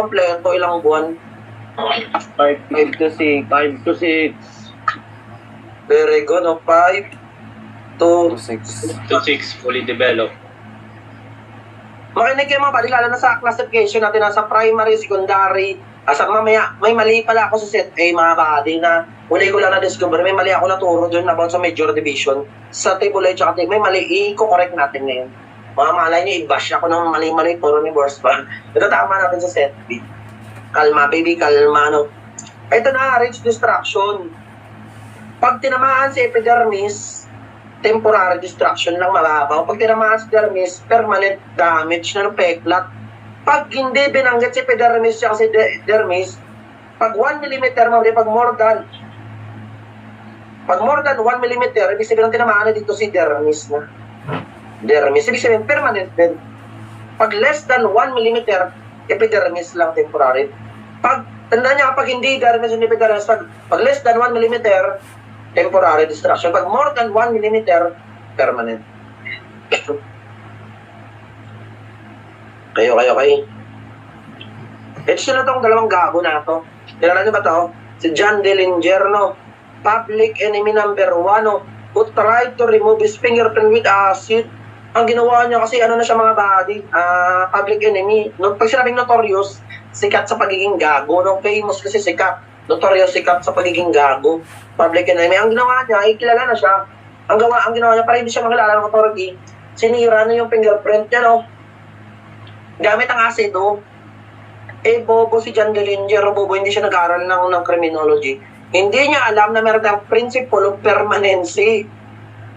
kompleto, ilang buwan? 5 to 6. 5 to 6. Very good, no? 5 to 6. To 6, fully developed. Makinig kayo mga buddy, lalo na sa classification natin, nasa primary, secondary. Asa mamaya, may mali pala ako sa set A mga buddy na uli ko lang na-discover. May mali ako naturo dun about sa major division. Sa table A tsaka table, may mali, i-correct natin ngayon. Mga malay nyo, i-bash ako ng mali-mali, puro ni Boss ba? Ito tama natin sa set B. Kalma, baby, kalma, no? Ito na, range distraction. Pag tinamaan si epidermis, temporary distraction lang mababaw. Pag tinamaan si dermis, permanent damage na ng peklat. Pag hindi binanggit si epidermis siya kasi dermis, pag 1 mm pag more than 1 mm, ibig sabihin ang tinamaan na dito si dermis na. Dermis, ibig sabihin permanent din. Pag less than 1 mm, epidermis lang temporary. Pag, tandaan niya kapag hindi dermis and epidermis, pag less than 1 mm, temporary distraction. Pag more than 1 mm, permanent. Kayo. Ito sila tong dalawang gago na to. Kilala niyo ba to? Si John Dillinger, no? Public enemy number 1, no? Who tried to remove his fingerprint with acid. Ang ginawa niya kasi ano na siya mga buddy, public enemy. No, pag sinabing notorious, sikat sa pagiging gago. No? Famous kasi sikat. Notorious sikat sa pagiging gago. Public enemy. Ang ginawa niya, ay kilala na siya. Ang ginawa niya, para hindi siya makilala ng authority, sinira na yung fingerprint niya, no? Gamit ang asido. Bobo si John Dillinger, bobo, hindi siya nag-aaral ng criminology. Hindi niya alam na meron tayong principle of permanency.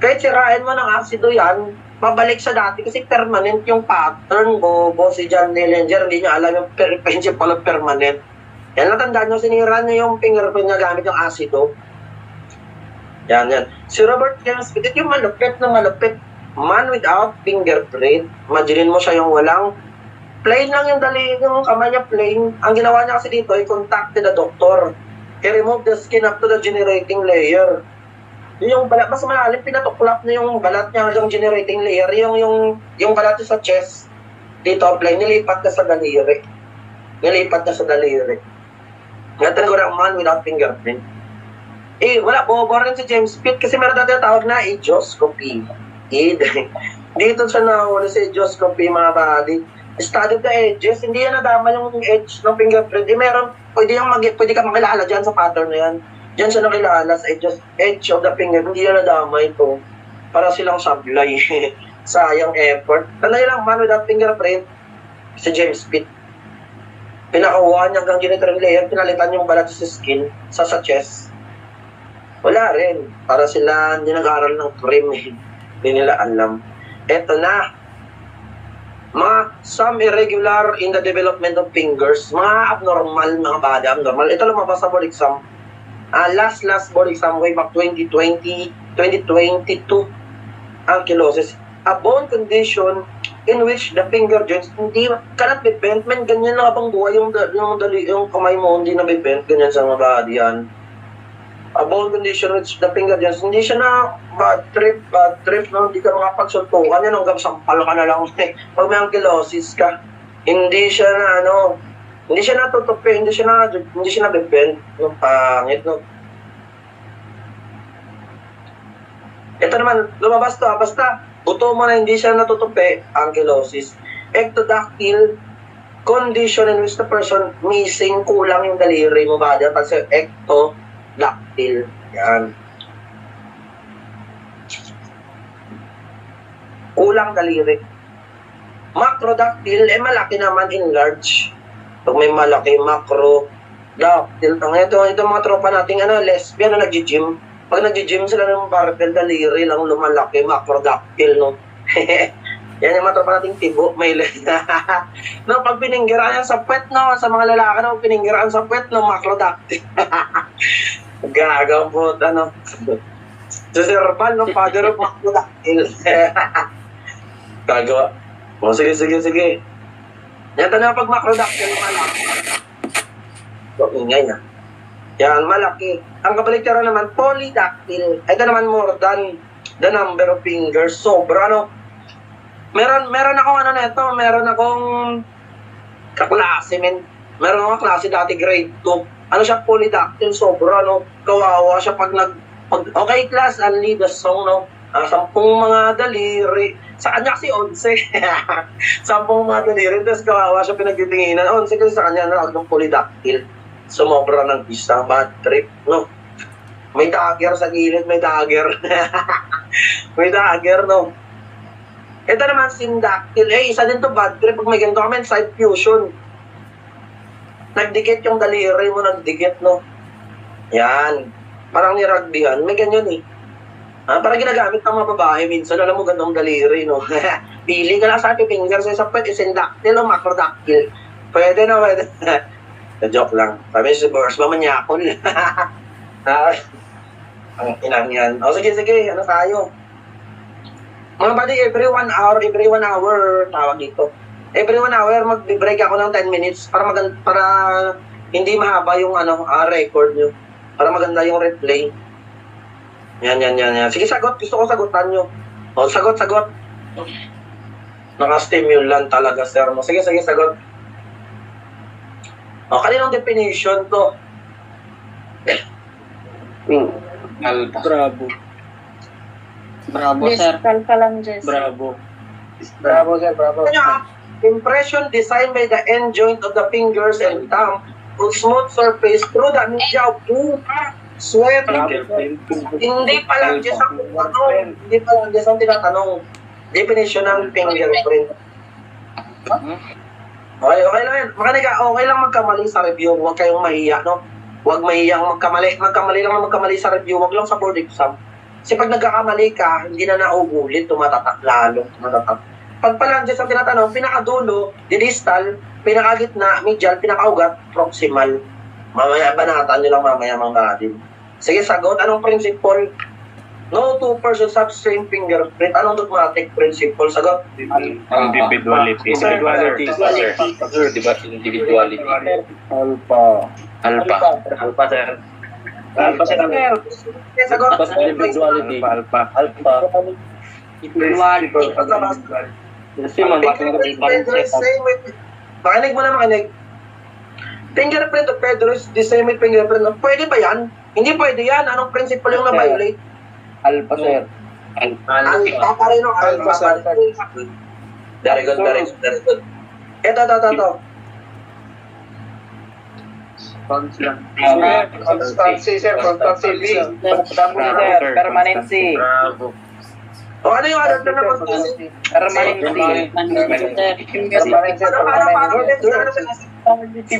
Kahit sirain mo ng asido yan, mabalik sa dati kasi permanent yung pattern. Bobo si John Dillinger, hindi niya alam yung principle of permanent. Yan, natandaan nyo, sinira niya yung fingerprint niya gamit yung asido. Yan. Si Robert James Pitt, yung malupit na malupit. Man without fingerprint. Imaginin mo siya yung walang plain lang yung kamay niya plain. Ang ginawa niya kasi dito, ay contacted the doctor. He removed the skin up to the generating layer. Yung balat, mas malalim, pinatuklap na yung balat niya hanggang generating layer. Yung balat niya sa chest, dito plain, nilipat na sa daliri. Ngatan ko ng man without fingerprint. Wala, bobo rin si James Pitt kasi meron dati tawag na idioscopy. Dito siya nahuli sa idioscopy mga buddy. Study the edges, hindi yan nadama yung edge ng fingerprint. Meron, pwede ka makilala dyan sa pattern na yan. Dyan siya nakilala sa edge of the finger. Hindi yan nadama ito. Para silang sablay. Sayang effort. Tanay lang, man without fingerprint, si James Pitt. Pinakakuha niya hanggang generating layer, pinalitan yung balat sa skin, sa chest. Wala rin. Para sila hindi nag-aaral ng trim. Hindi nila alam. Eto na. Some irregular in the development of fingers. Mga abnormal, mga body abnormal. Ito lumabas sa board exam. Last board exam way back 2022. Ankylosis. A bone condition in which the finger joints hindi cannot be bent. Man, ganyan lang abang buhay yung kamay mo, hindi na be bent. Ganyan sa mga body yan. A bone condition which the finger joints, hindi siya na bad trip, no? Hindi ka makapagsuntukan yan hanggang sampal ka na lang. Pag may ankylosis ka, hindi siya natutupi, hindi siya nabibend. Yung pangit, no? Ito naman, lumabas to, basta buto mo na hindi siya natutupi, ankylosis. Ectodactyl condition in which the person missing, kulang yung daliri mo ba? Kasi ectodactyl. Yan. Kulang daliri. Macrodactyl, malaki naman, enlarge. Pag may malaki, macrodactyl. Ito mga tropa nating lesbian na nag-gym. Pag nag-gym sila ng barbell, daliri lang lumalaki, macrodactyl, no? Yan yung mga tropa nating tibo, may no, pag pininggiraan sa puwet, no? Sa mga lalaki, no? Pininggiraan sa puwet, no? Macrodactyl. Gagang po, ano? Sa cerebral, no? Father of macrodactyl. Gagawa. Sige. Yan na pag macrodactyl, malaki. Ingay na. Yan, malaki. Ang kabaliktaran naman, polydactyl. Ito naman more than the number of fingers. Sobra, no? Meron akong meron akong kaklase, men. Meron mga klase dati grade 2. Ano siya, polydactyl, sobra, no? Kawawa siya pag okay, class, only the song, no? 10 mga daliri. Sa kanya kasi 11. 10 mga daliri, tapos kawawa siya pinagtitinginan. 11 kasi sa kanya, na ng polydactyl. Sumobra ng isang bad trip, no? May dagger sa gilid, may dagger. May dagger, no? Ito naman, syndactyl. Isa din to bad trip. Pag may ganito kami, side fusion. Nagdikit yung daliri mo, nagdikit, no? Yan. Parang niragbihan. May ganyan, eh. Parang ginagamit ng mga babae. Minsan, alam mo, gandang daliri, no? Pili ka lang sa happy fingers. Sa pwede, syndactyl o macrodactyl. Pwede na, pwede. Joke lang. Sabi si Boris, mamanyakol. Ang inang yan. O, sige, ano tayo? Mga buddy, every 1 hour, tawag dito. Every 1 hour, mag-break ako ng 10 minutes para hindi mahaba yung record nyo. Para maganda yung replay. Yan. Sige, sagot. Gusto ko sagutan nyo. O, sagot. Naka-stimulant talaga, sir. Sige, sagot. O, kaninong definition to? Alpha. Bravo, sir. Kalka lang, Jess. Bravo. Sir, bravo. Impression designed by the end joint of the fingers and thumb on smooth surface through the media of sweat. Hindi pa lang just ang tinatanong. Definition ng fingerprint. Okay lang yan. Okay lang magkamali sa review. Huwag kayong mahiya, no? Huwag mahiyang magkamali. Magkamali sa review. Huwag lang sa board exam. Kasi pag nagkakamali ka, hindi na nauulit, tumatatak lalo. Pag pala dyan sa tinatanong, pinakadulo, distal, pinakagitna, medial, pinakaugat, proximal. Mamaya, banatan nyo lang mamaya mga atin. Sige, sagot. Anong principle? No two persons have same fingerprint. Anong dogmatic principle? Sagot. Individuality. Individuality. Individuality. Alpha, sir. Sagot. Individuality. Alpha. Kasi makinig mo na makinig. Fingerprint of Pedro is the same with fingerprint. Pwede ba yan? Hindi pwede yan. Anong principle yung na-violate? Alpha, sir. Alpha pa rin o alpha pa rin. Very good. Ito. Constancy, sir. Constancy. Permanency. Bravo. O ano yung other term na constancy? Permanency.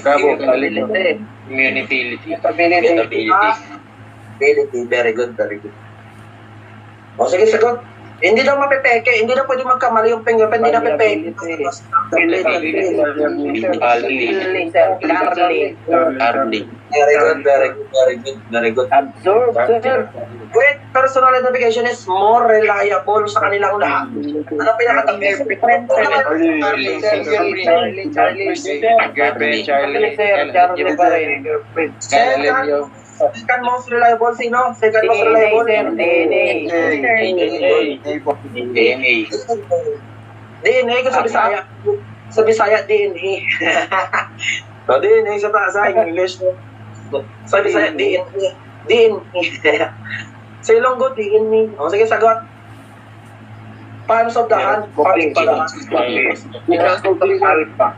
Bravo. Immunity. Stability. Ability. Very good. O sige, sagot. Hindi daw mapepeke. Hindi daw pwede magkamali yung fingerprint. Hindi na pepeke. Carly. Very good. Absorb, sir. With personal identification is more reliable sa kanilang lahat. Ano pinakatabi? Second most reliable, sino? Second most reliable? DNA ko sa Bisaya. Sa Bisaya, DNA. So, DNA sa English. Sa Bisaya, DNA. Sa Ilonggo, DNA. O, sige, sagot. Palms of the hand. Palms of the hand. Alpha.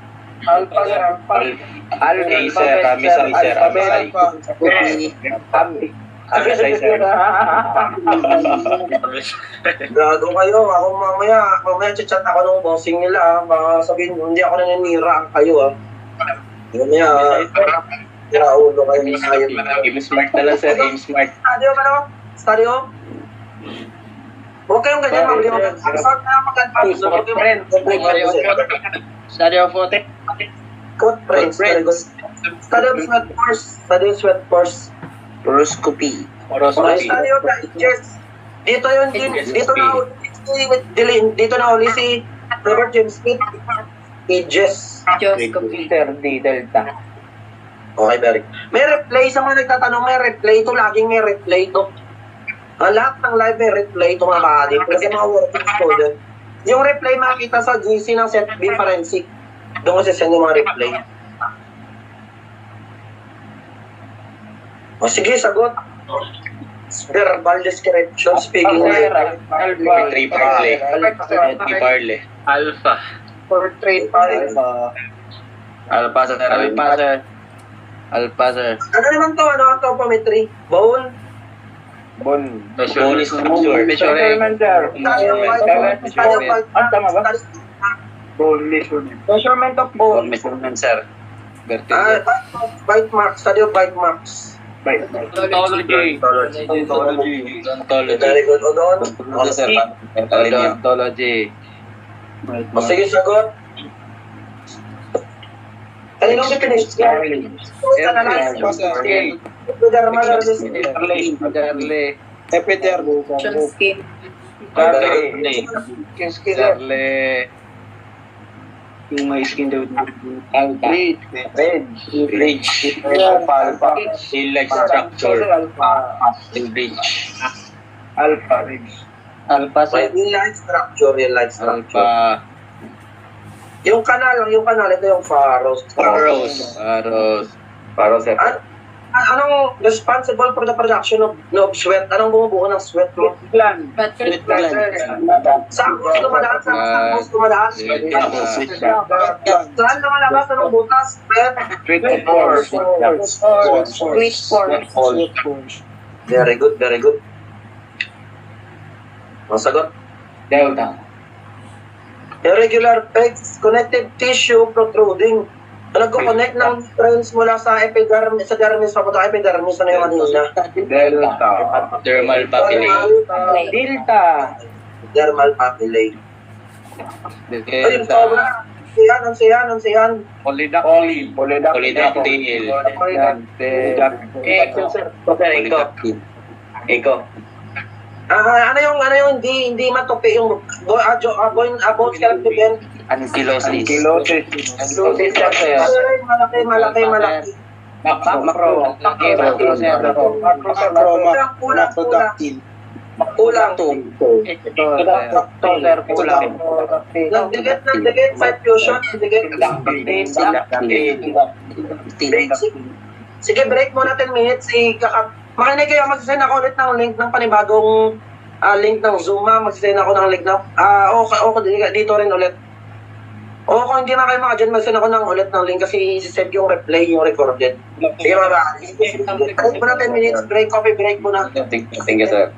Gago kayo. Ako mamaya chat ako ng bossing nila. Baka sabihin, hindi ako naninira kayo. Mamaya, ulo kayo ng sayang. Game smart na lang, sir. Game smart. Stadio? Huwag kayong ganyan, mabili mo. Ang sort na mag-advance. Stadio Fote. Footprints. Stadio sweat force. Horoscopy. Stadio digest. Dito na uli si Robert James Smith. Aegis. Sir D. Delta. Okay, very. May replay sa mga nagtatanong, may replay ito. Laging may replay ito. Lahat ng live may replay ito mga buddy. Kasi mga working student. Yung replay makikita sa GC ng Set B Forensic. Doon kasi send yung mga replay. O sige, sagot. Verbal description, speaking Sir, like. Alpha. Three Parley. Three Parley. Alpha. Portrait pare. Alpha sir. Alpha, sir. Alpha, sir. Ano naman to? Ano ang topometry? Bone? Bone structure. Measurement, sir. Measurement. Ah, tama ba? Measurement of bone. Measurement sir. Bite marks. Study of bite marks. Ontology. Ontology. Very good. O doon? Ano sir? Ontology. O sige, sagot. Kanino si finish? Charlie. Skin. Charlie. Charlie. Yung may skin daw. Alpha. Bridge. Alpha. Hill-like structure. Bridge. Alpha, sir. Inline structure, inline structure. Alpha. Yung kanal, ito yung pharos. Paro, sir. Anong responsible for the production of sweat? Anong bumubuo ng sweat mo? Gland. Butter. Saan mo dumadaan? Saan mo dumadaan? Saan lumalabas? Anong butas? Sweat? Sweet pores. Sweet pores. Very good, very good. Masagot. Delta. Irregular pegs, connective tissue protruding. Nagko-connect ng trends mula sa epidermis, sa dermis, papunta epidermis, ano yung kanina? Delta. Thermal papillae. Delta. Dermal papillae. Ayun, Delta. Ano siyan? Polydactyl. Polydactyl. Polydactyl. Iko. Ano yung hindi matupi yung bone skeleton yan? Ankylosis. Malaki. Macro. Kulang. Kulang. Nagdikit sa fusion, Sige, break muna 10 minutes. Makinig kayo, mag-send ako ulit ng link ng panibagong link ng Zoom. Mag-send ako ng link ng dito rin ulit. O kung hindi na kayo maka-dyan, mag-send ako ng ulit ng link kasi isi-send yung replay, yung recorded. Sige, break muna 10 minutes. Break, coffee break muna. Thank you sir.